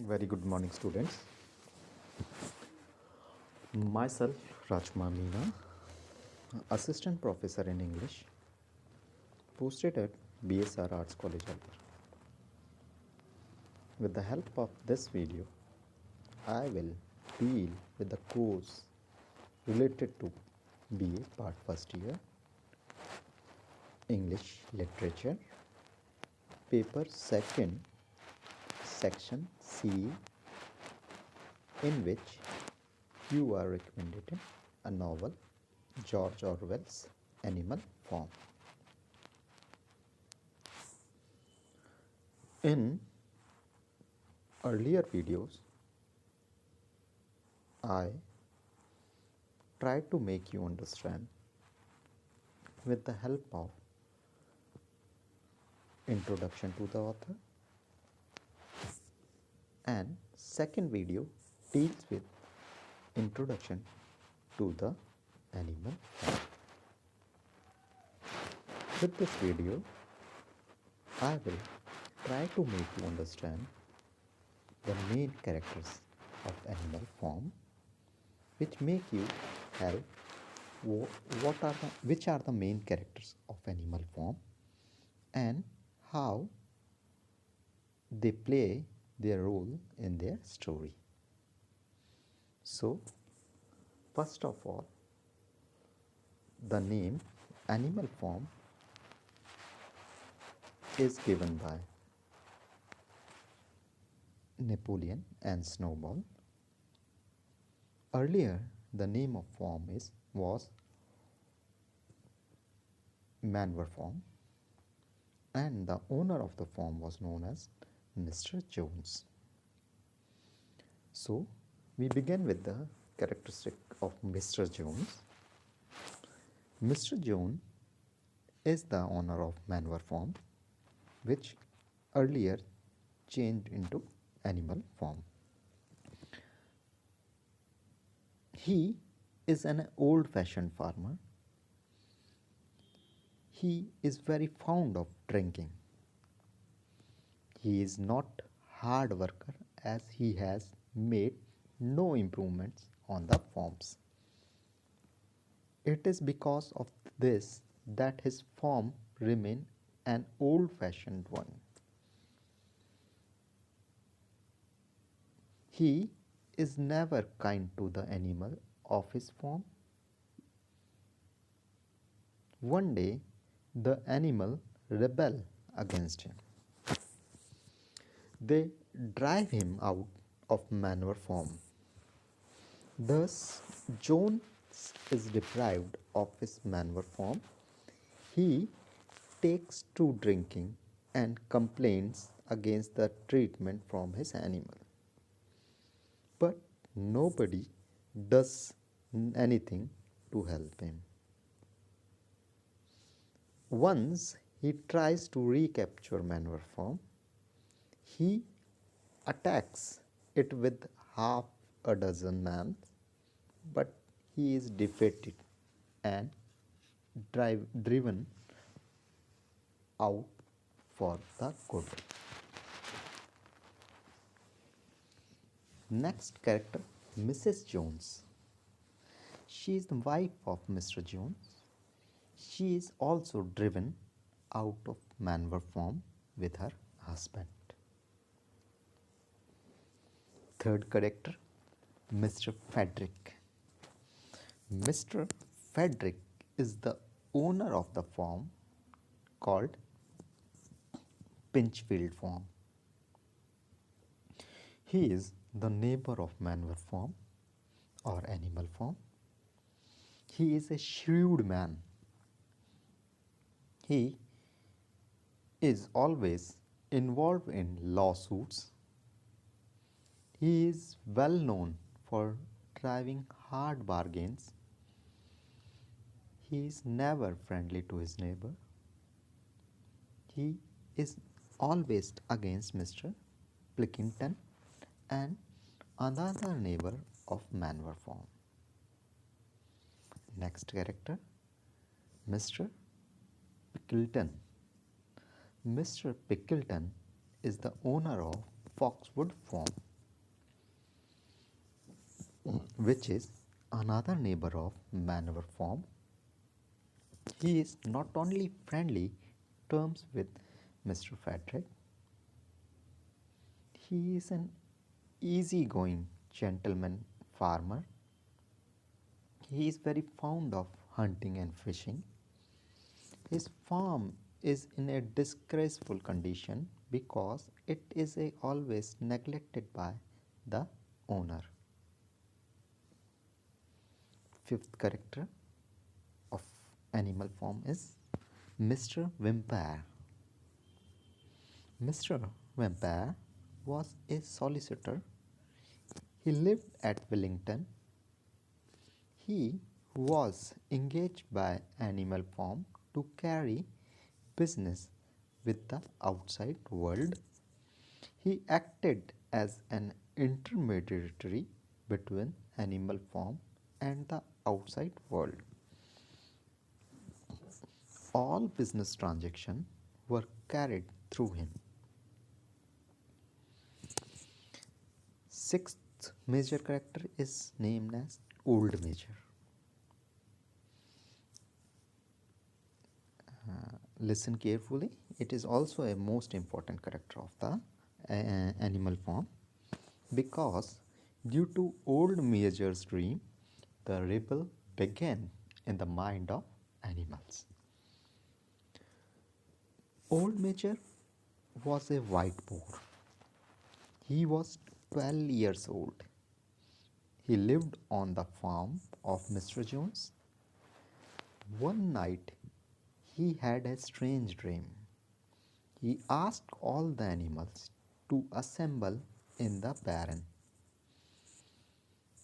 Very good morning, students. Myself, Rajma Meena, Assistant Professor in English, posted at BSR Arts College, Alwar. With the help of this video, I will deal with the course related to BA Part First Year, English Literature, Paper Second, Section C, in which you are recommended a novel, George Orwell's Animal Farm. In earlier videos, I tried to make you understand with the help of introduction to the author, and second video deals with introduction to the animal farm. With this video, I will try to make you understand the main characters of animal farm, which make you help which are the main characters of animal farm and how they play their role in their story. So, first of all, the name Animal Farm is given by Napoleon and Snowball. Earlier, the name of farm was Manor Farm, and the owner of the farm was known as Mr. Jones. So, we begin with the characteristic of Mr. Jones. Mr. Jones is the owner of Manor Farm, which earlier changed into Animal Farm. He is an old-fashioned farmer. He is very fond of drinking. He is not hard worker as he has made no improvements on the farms. It is because of this that his farm remain an old-fashioned one. He is never kind to the animal of his farm. One day, the animal rebel against him. They drive him out of Manor Farm. Thus, Jones is deprived of his Manor Farm. He takes to drinking and complains against the treatment from his animal. But nobody does anything to help him. Once he tries to recapture Manor Farm, he attacks it with half a dozen men, but he is defeated and driven out for the good. Next character, Mrs. Jones. She is the wife of Mr. Jones. She is also driven out of Manor Farm with her husband. Third character, Mr. Frederick. Mr. Frederick is the owner of the farm called Pinchfield Farm. He is the neighbor of Manor Farm or Animal Farm. He is a shrewd man. He is always involved in lawsuits. He is well known for driving hard bargains. He is never friendly to his neighbor. He is always against Mr. Plickington and another neighbor of Manor Farm. Next character, Mr. Pickleton. Mr. Pickleton is the owner of Foxwood Farm. which is another neighbor of maneuver form. He is not only friendly terms with Mr. Frederick, he is an easygoing gentleman farmer. He is very fond of hunting and fishing. His farm is in a disgraceful condition because it is always neglected by the owner. Fifth character of animal form is Mr. Vampire. Mr. Vampire was a solicitor. He lived at Wellington. He was engaged by animal form to carry business with the outside world. He acted as an intermediary between animal form and the outside world. All business transactions were carried through him. Sixth major character is named as Old Major. Listen carefully. It is also a most important character of the animal form because due to Old Major's dream, the rebel began in the mind of animals. Old Major was a white boar. He was 12 years old. He lived on the farm of Mr. Jones. One night, he had a strange dream. He asked all the animals to assemble in the barn.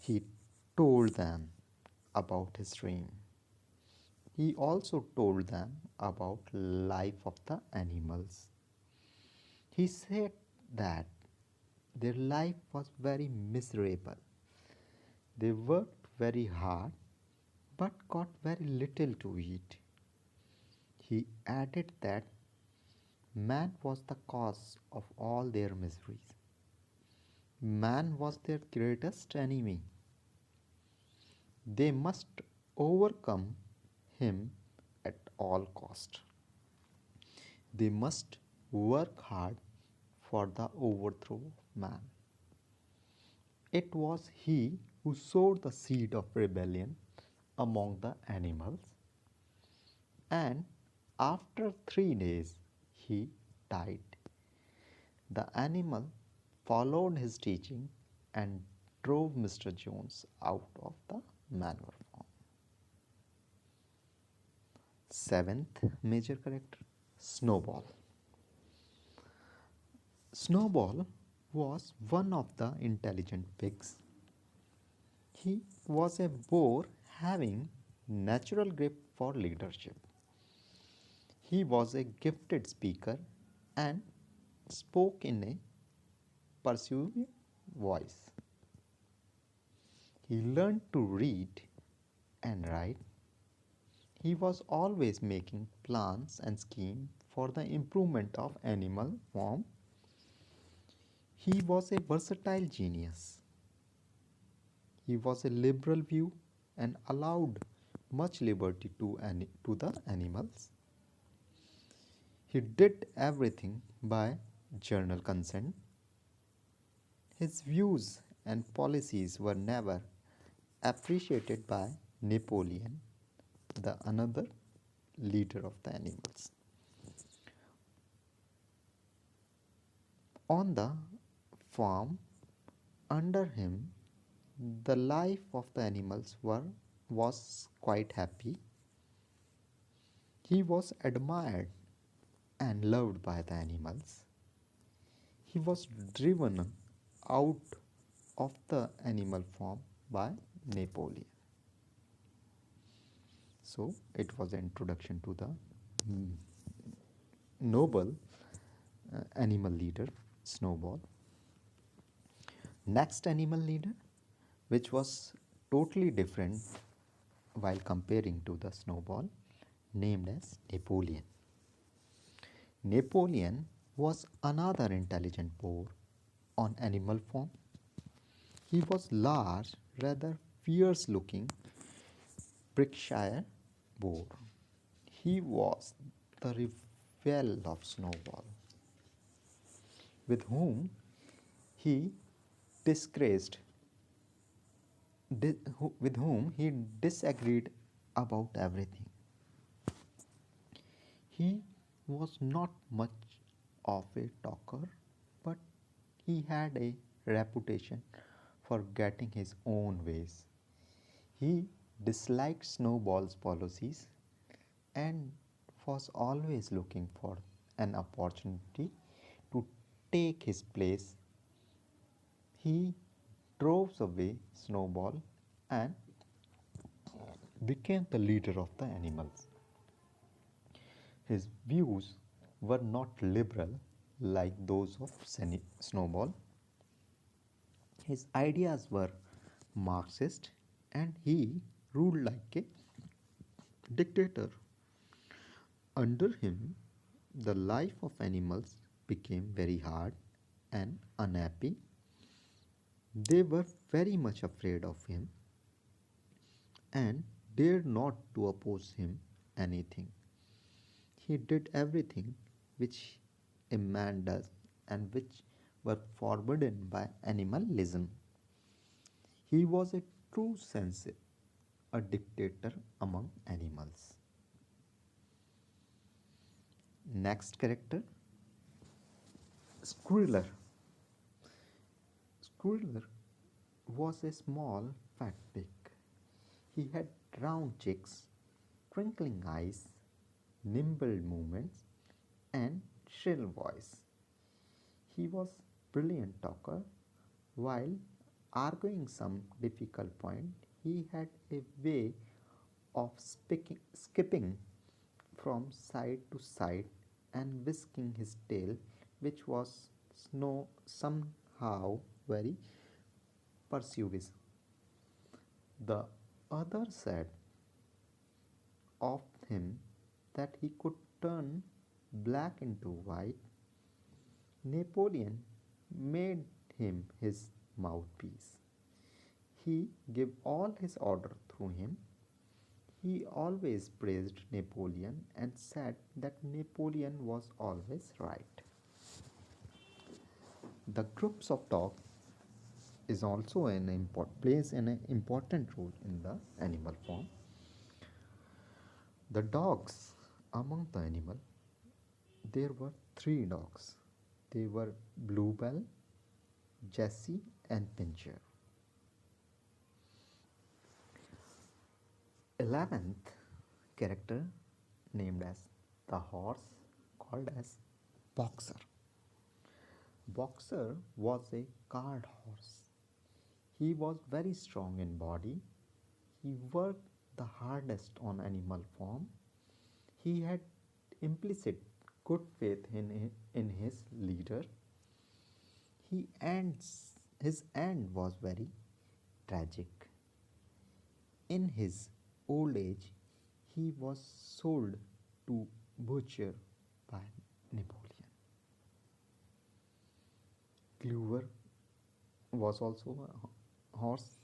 He told them about his dream. He also told them about life of the animals. He said that their life was very miserable. They worked very hard but got very little to eat. He added that man was the cause of all their miseries. Man was their greatest enemy. They must overcome him at all cost. They must work hard for the overthrow of man. It was he who sowed the seed of rebellion among the animals, and after 3 days he died. The animal followed his teaching and drove Mr. Jones out of the manure farm. Seventh major character, Snowball. Snowball was one of the intelligent pigs. He was a boar having natural grip for leadership. He was a gifted speaker and spoke in a persuasive voice. He learned to read and write. He was always making plans and schemes for the improvement of animal form. He was a versatile genius. He was a liberal view and allowed much liberty to the animals. He did everything by general consent. His views and policies were never appreciated by Napoleon, the another leader of the animals. On the farm under him, the life of the animals was quite happy. He was admired and loved by the animals. He was driven out of the animal farm by Napoleon. So it was an introduction to the noble animal leader, Snowball. Next animal leader, which was totally different while comparing to the Snowball, named as Napoleon. Napoleon was another intelligent boar on animal form. He was large, rather fierce looking Berkshire boar. He was the rival of Snowball, with whom he disgraced, with whom he disagreed about everything. He was not much of a talker, but he had a reputation for getting his own ways. He disliked Snowball's policies and was always looking for an opportunity to take his place. He drove away Snowball and became the leader of the animals. His views were not liberal like those of Snowball. His ideas were Marxist and he ruled like a dictator. Under him, the life of animals became very hard and unhappy. They were very much afraid of him and dared not to oppose him anything. He did everything which a man does and which were forbidden by animalism. He was a true sense, a dictator among animals. Next character, Squirrel. Squirrel was a small fat pig. He had round cheeks, twinkling eyes, nimble movements, and shrill voice. He was brilliant talker. While arguing some difficult point, he had a way of skipping from side to side and whisking his tail, which was somehow very persuasive. The other said of him that he could turn black into white. Napoleon made him his mouthpiece. He gave all his orders through him. He always praised Napoleon and said that Napoleon was always right. The groups of dogs is also plays an important role in the animal form. The dogs among the animal, there were three dogs. They were Bluebell, Jessie, and Pincher. 11th character named as the horse called as Boxer. Boxer was a cart horse. He was very strong in body. He worked the hardest on animal form. He had implicit good faith in his leader. His end was very tragic. In his old age, he was sold to butcher by Napoleon. Clover was also a horse.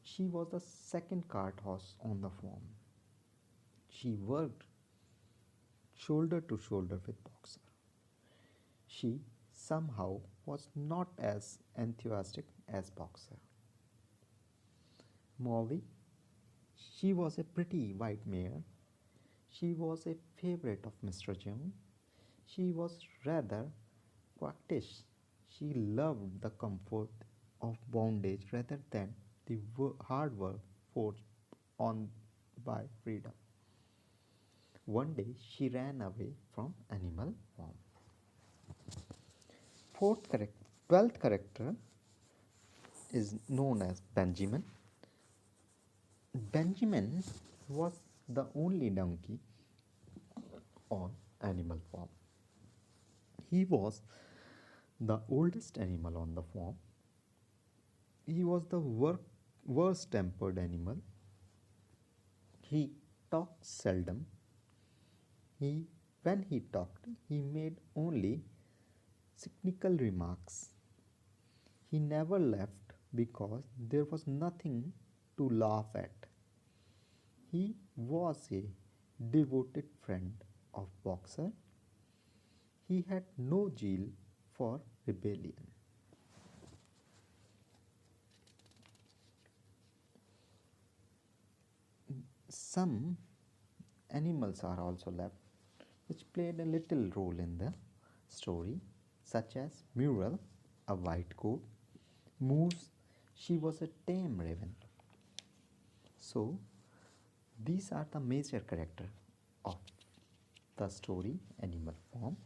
She was the second cart horse on the farm. She worked shoulder to shoulder with Boxer. She somehow was not as enthusiastic as Boxer. Molly, she was a pretty white mare. She was a favorite of Mr. Jones. She was rather quackish. She loved the comfort of bondage rather than the hard work forced on by freedom. One day she ran away from animal farm. 12th character is known as Benjamin. Benjamin was the only donkey on animal farm. He was the oldest animal on the farm. He was the worst tempered animal. He talked seldom. When he talked, he made only cynical remarks. He never left because there was nothing to laugh at. He was a devoted friend of Boxer. He had no zeal for rebellion. Some animals are also left which played a little role in the story, such as Muriel, a white goat, Moose, she was a tame raven. So, these are the major characters of the story Animal Farm.